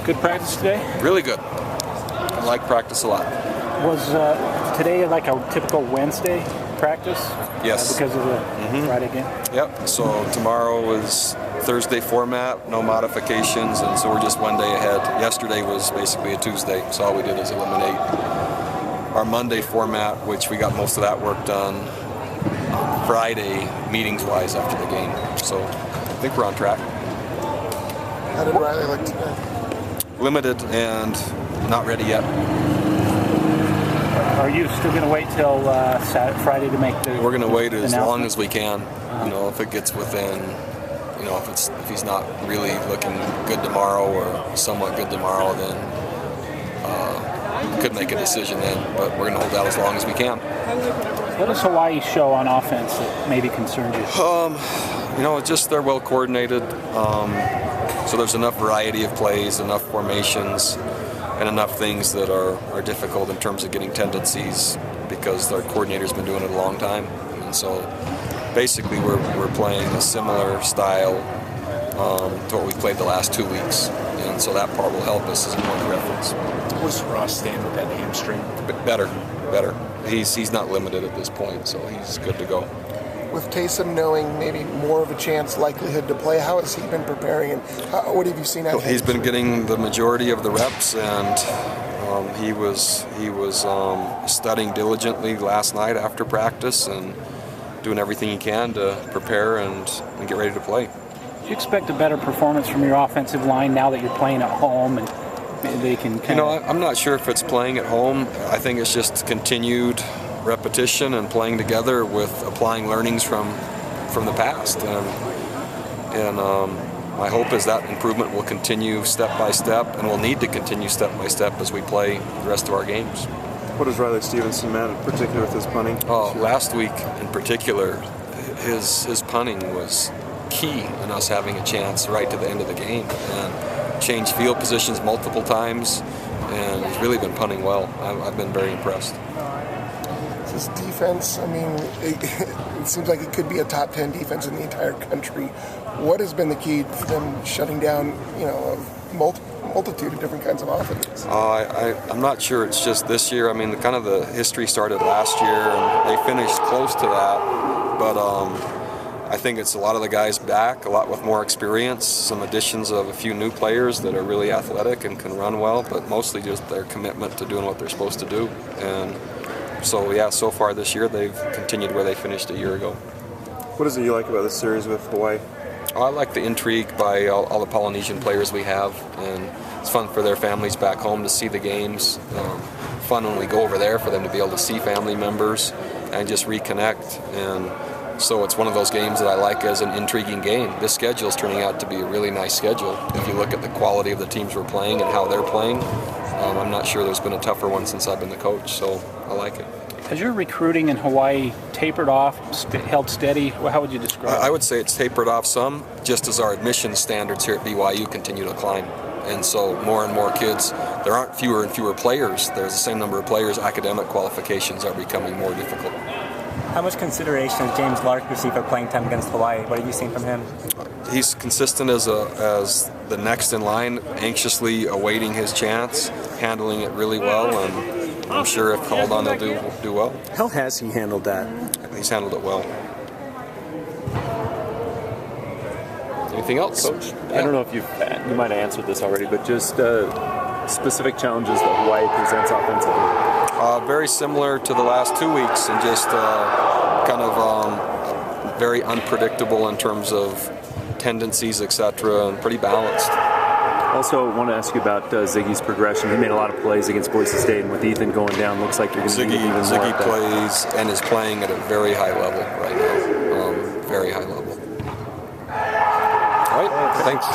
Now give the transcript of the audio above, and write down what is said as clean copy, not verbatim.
Good practice today? Really good. I like practice a lot. Was today like a typical Wednesday practice? Yes. Because of the Friday game? Yep. So tomorrow is Thursday format, no modifications, and so we're just one day ahead. Yesterday was basically a Tuesday, so all we did is eliminate our Monday format, which we got most of that work done Friday, meetings-wise, after the game. So I think we're on track. How did Riley look today? Limited and not ready yet. Are you still going to wait till Friday to make the? We're going to wait as long as we can. You know, if it gets within, you know, if he's not really looking good tomorrow or somewhat good tomorrow, then we could make a decision then. But we're going to hold out as long as we can. What does Hawaii show on offense that maybe concerns you? You know, just they're well coordinated. So there's enough variety of plays, enough formations, and enough things that are difficult in terms of getting tendencies because their coordinator's been doing it a long time. And so basically we're playing a similar style to what we played the last 2 weeks. And so that part will help us as a point of reference. Where's Ross stand with that hamstring? Better. He's not limited at this point, so he's good to go. With Taysom knowing maybe more of a chance, likelihood to play, how has he been preparing, and what have you seen out of him? He's been getting the majority of the reps, and he was studying diligently last night after practice and doing everything he can to prepare and get ready to play. Do you expect a better performance from your offensive line now that you're playing at home and they can kind of... I'm not sure if it's playing at home. I think it's just continued repetition and playing together with applying learnings from the past, and my hope is that improvement will continue step by step, and we'll need to continue step by step as we play the rest of our games. What does Riley Stevenson mean in particular with his punting? Last week in particular, his punting was key in us having a chance right to the end of the game, and changed field positions multiple times, and he's really been punting well. I've been very impressed. This defense, I mean, it seems like it could be a top 10 defense in the entire country. What has been the key for them shutting down, you know, a multitude of different kinds of offenses? I'm not sure it's just this year. I mean, the history started last year, and they finished close to that. But I think it's a lot of the guys back, a lot with more experience, some additions of a few new players that are really athletic and can run well, but mostly just their commitment to doing what they're supposed to do. And so, yeah, so far this year they've continued where they finished a year ago. What is it you like about this series with Hawaii? I like the intrigue by all the Polynesian players we have, and it's fun for their families back home to see the games. Fun when we go over there for them to be able to see family members and just reconnect. And so it's one of those games that I like as an intriguing game. This schedule is turning out to be a really nice schedule. If you look at the quality of the teams we're playing and how they're playing, I'm not sure there's been a tougher one since I've been the coach, so I like it. Has your recruiting in Hawaii tapered off, held steady? How would you describe it? I would say it's tapered off some, just as our admission standards here at BYU continue to climb. And so more and more kids, there aren't fewer and fewer players. There's the same number of players. Academic qualifications are becoming more difficult. How much consideration has James Lark received for playing time against Hawaii? What have you seen from him? He's consistent as the next in line, anxiously awaiting his chance, handling it really well, and I'm sure if called on, he'll do well. How has he handled that? He's handled it well. Anything else, Coach? I don't know if you might have answered this already, but just specific challenges that Hawaii presents offensively. Very similar to the last 2 weeks, and just very unpredictable in terms of tendencies, etc., and pretty balanced. Also, I want to ask you about Ziggy's progression. He made a lot of plays against Boise State, and with Ethan going down, looks like you're going to need even more. Ziggy plays and is playing at a very high level right now. Very high level. All right, thanks.